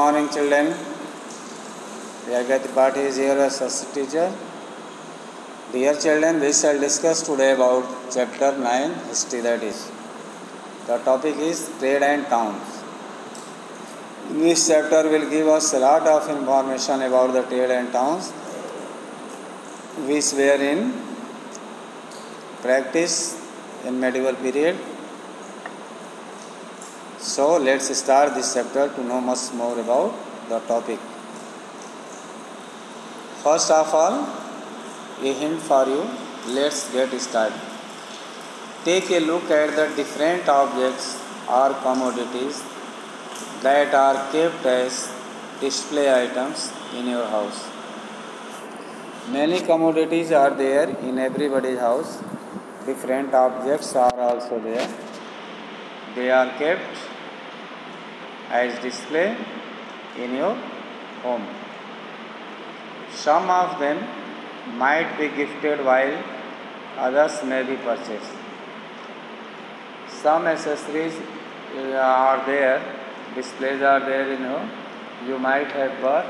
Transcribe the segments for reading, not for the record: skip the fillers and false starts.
morning, children. Yagati Pathi is here as a teacher. Dear children, we shall discuss today about chapter 9, history, that is. The topic is trade and towns. This chapter will give us a lot of information about the trade and towns which were in practice in medieval period. So let's start this chapter to know much more about the topic. First of all, a hint for you. Let's get started. Take a look at the different objects or commodities that are kept as display items in your house. Many commodities are there in everybody's house. Different objects are also there. They are kept as display in your home. Some of them might be gifted while others may be purchased. Some accessories are there, displays are there in home. You might have bought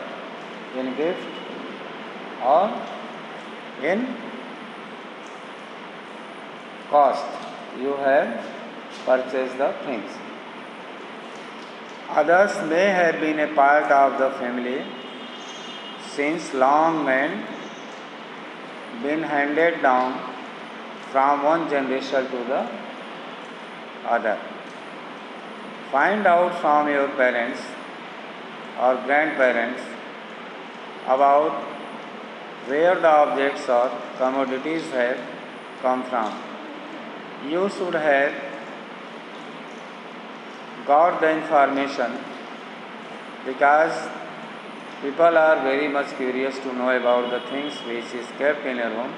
in gift or in cost. You have purchased the things. Others may have been a part of the family since long and been handed down from one generation to the other. Find out from your parents or grandparents about where the objects or commodities have come from. You should have got the information because people are very much curious to know about the things which is kept in your home,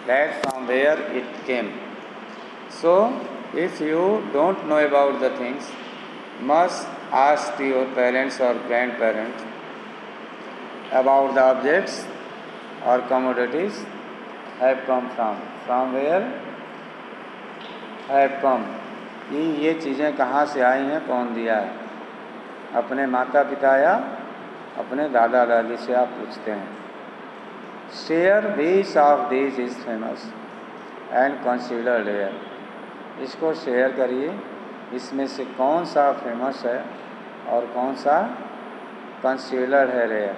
that from where it came. So, if you don't know about the things, must ask your parents or grandparents about the objects or commodities have come from. From where have come. ये चीज़ें कहाँ से आई हैं, कौन दिया है? अपने माता पिता या अपने दादा दादी से आप पूछते हैं. Share which of these is famous and considered rare. इसको शेयर करिए, इसमें से कौन सा फेमस है और कौन सा कंसीडर्ड है rare.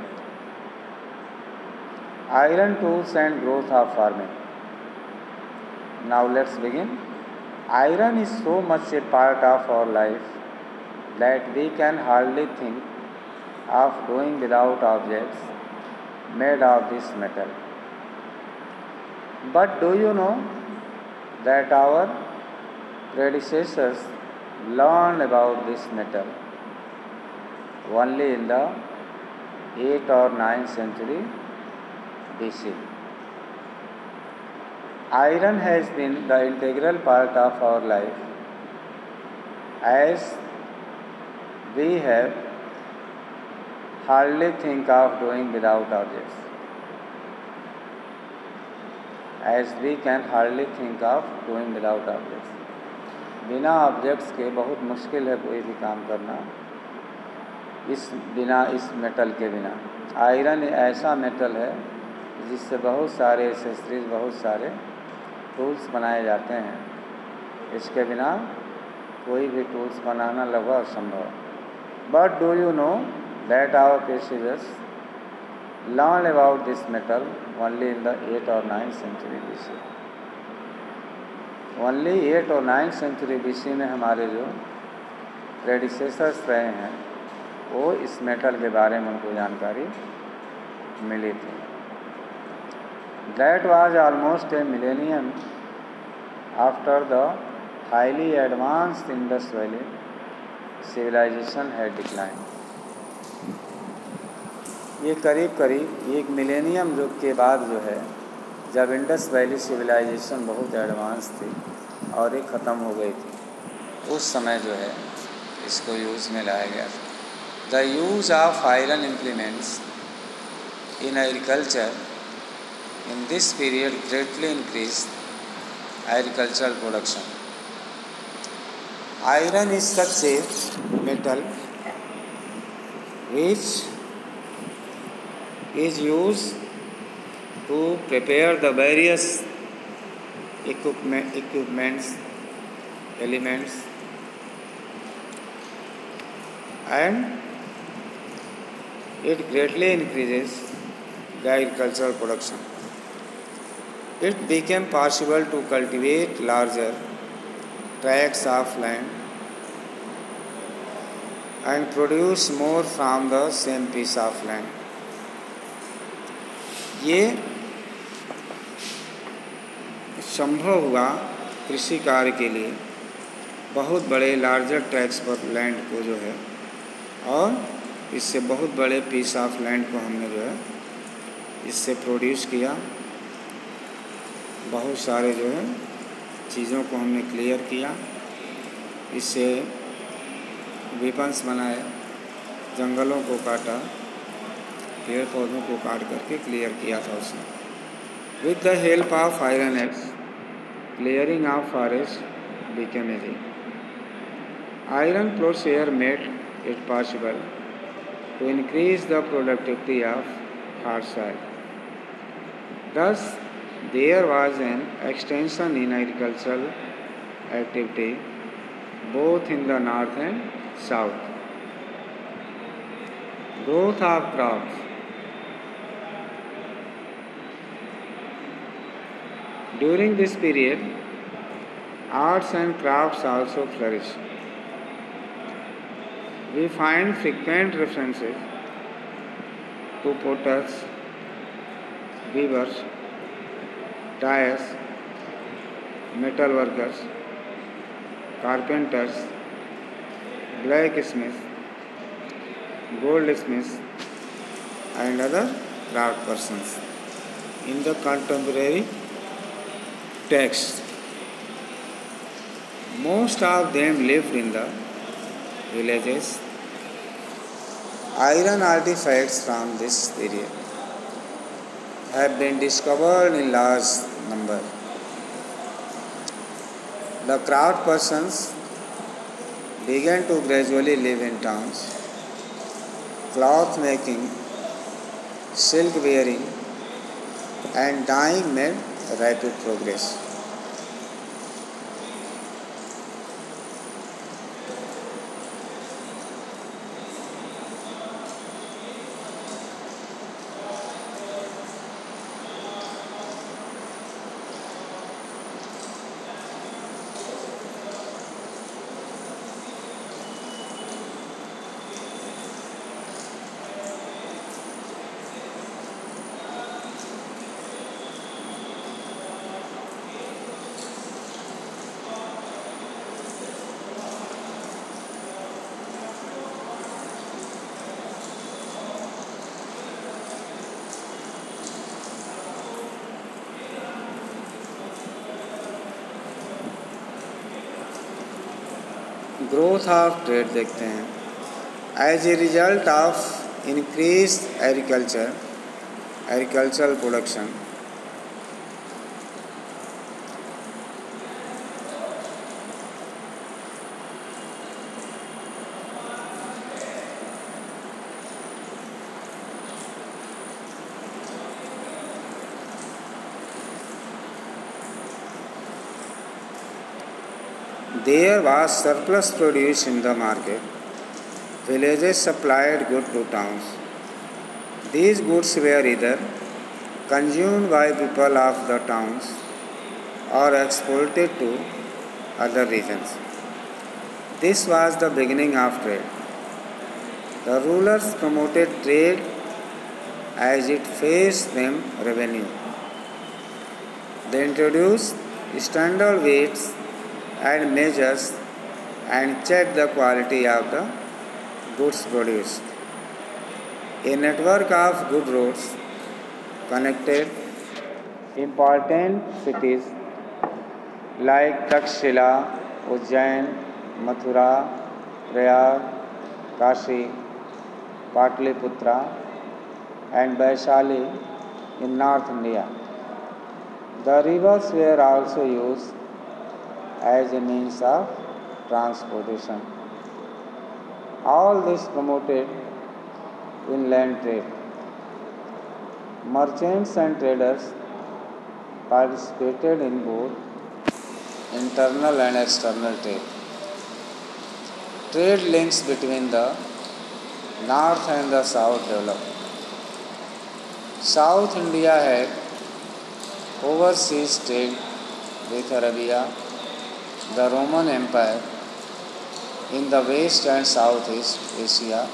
Iron tools and growth of farming. Now let's begin. Iron is so much a part of our life that we can hardly think of doing without objects made of this metal. But do you know that our predecessors learned about this metal only in the 8th or 9th century BC? Iron has been the integral part of our life as we have hardly think of doing without objects. As we can hardly think of doing without objects. बिना objects के बहुत मुश्किल है कोई भी काम करना, इस मेटल के बिना. आयरन ऐसा मेटल है जिससे बहुत सारे एक्सेसरीज, बहुत सारे टूल्स बनाए जाते हैं. इसके बिना कोई भी टूल्स बनाना लगभग असंभव. But do you know that our predecessors learn about this metal only in the 8th or 9th century BC. Only 8th or 9th century BC में हमारे जो प्रेडिसेसर्स रहे हैं वो इस मेटल के बारे में उनको जानकारी मिली थी. That was almost a millennium after the highly advanced Indus Valley civilization had declined. ये करीब करीब एक मिलेनियम युग के बाद जो है, जब इंडस वैली सिविलाइजेशन बहुत एडवांस थी और ये ख़त्म हो गई थी, उस समय जो है इसको यूज़ में लाया गया था. The use of iron implements in agriculture in this period greatly increased agricultural production. Iron is such a metal which is used to prepare the various equipments, elements, and it greatly increases the agricultural production. It became possible to cultivate larger tracts of land and produce more from the same piece of land. ये संभव हुआ कृषि कार्य के लिए बहुत बड़े larger tracts पर लैंड को जो है, और इससे बहुत बड़े पीस ऑफ लैंड को हमने जो है इससे प्रोड्यूस किया। बहुत सारे जो है चीज़ों को हमने क्लियर किया, इससे वेपन्स बनाए, जंगलों को काटा, पेड़ पौधों को काट करके क्लियर किया था उसने। With the help of iron axe, clearing of forest became easy. Iron ploughshare made it possible to increase the productivity of hard soil. Thus, there was an extension in agricultural activity both in the north and south. Growth of crops. During this period, arts and crafts also flourished. We find frequent references to potters, weavers, dyers, metal workers, carpenters, blacksmiths, goldsmiths, and other craft persons in the contemporary text. Most of them lived in the villages. Iron artifacts from this period have been discovered in large number. The craft persons began to gradually live in towns. Cloth making, silk wearing, and dyeing made rapid progress. Growth of trade देखते हैं। As a result of increase agricultural production, there was surplus produce in the market. Villages supplied goods to towns. These goods were either consumed by people of the towns or exported to other regions. This was the beginning of trade. The rulers promoted trade as it fetched them revenue. They introduced standard weights and measures and checked the quality of the goods produced. A network of good roads connected important cities like Takshila, Ujjain, Mathura, Prayag, Kashi, Patliputra, and Vaishali in North India. The rivers were also used as a means of transportation. All this promoted inland trade. Merchants and traders participated in both internal and external trade. Trade links between the north and the south developed. South India had overseas trade with Arabia, the Roman Empire in the west and southeast Asia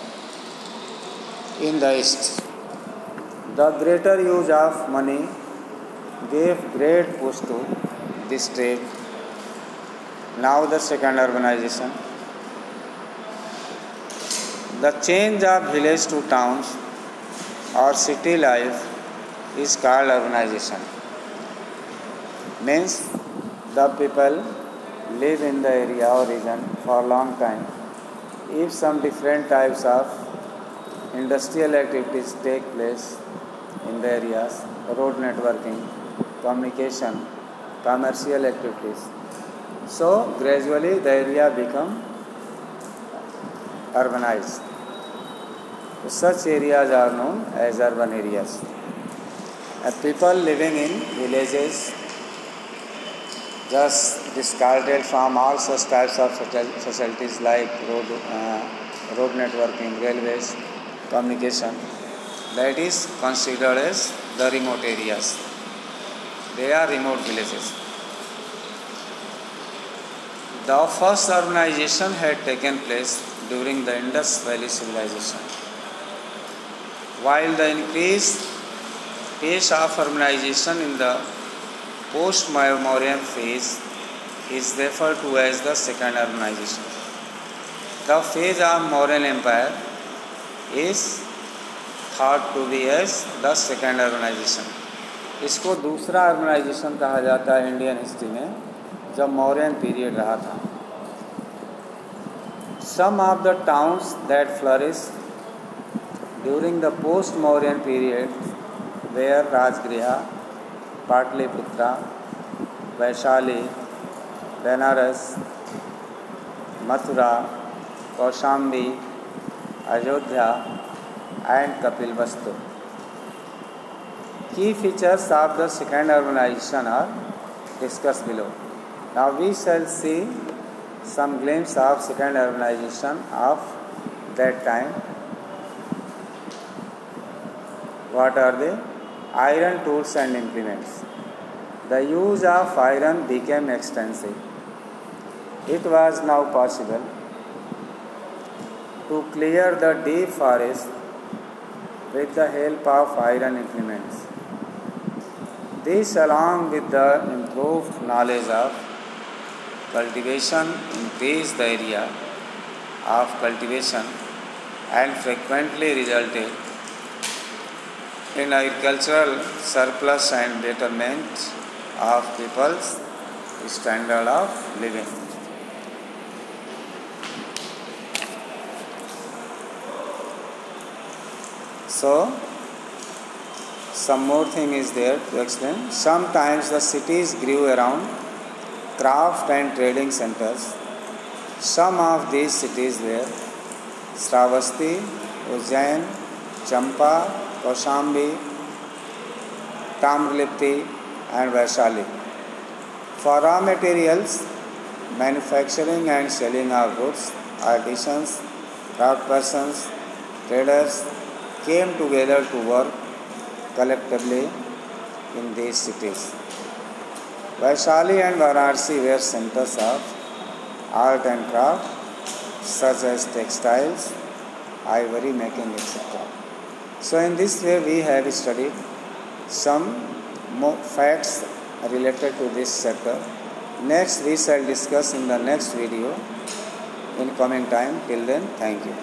in the east. The greater use of money gave great push to this trade. Now the second urbanization. The change of village to towns or city life is called urbanization. Means the people live in the area or region for a long time. If some different types of industrial activities take place in the areas, road networking, communication, commercial activities, so gradually the area become urbanized. Such areas are known as urban areas. And people living in villages just discarded from all such types of facilities like road networking, railways, communication. That is considered as the remote areas. They are remote villages. The first urbanization had taken place during the Indus Valley civilization. While the increased pace of urbanization in the post-Mauryan phase is referred to as the second urbanization. The phase of Mauryan Empire is thought to be as the second urbanization. इसको दूसरा urbanisation कहा जाता है Indian history में, जब Mauryan period रहा था. Some of the towns that flourished during the post-Mauryan period were Rajgriha, Patliputra, Vaishali, Benares, Mathura, Kaushambi, Ayodhya and Kapilvastu. Key features of the second urbanization are discussed below. Now we shall see some glimpse of second urbanization of that time. What are they? Iron tools and implements. The use of iron became extensive. It was now possible to clear the deep forest with the help of iron implements. This, along with the improved knowledge of cultivation, increased the area of cultivation and frequently resulted in agricultural surplus and betterment of people's standard of living. So, some more thing is there to explain. Sometimes the cities grew around craft and trading centers. Some of these cities were Sravasti, Ujjain, Champa, Kaushambi, Tamrlipti and Vaishali. For raw materials, manufacturing and selling of goods, artisans, craftspersons, traders came together to work collectively in these cities. Vaishali and Varanasi were centers of art and craft such as textiles, ivory making, etc. So in this way we have studied some more facts related to this sector. Next we shall discuss in the next video in coming time. Till then, thank you.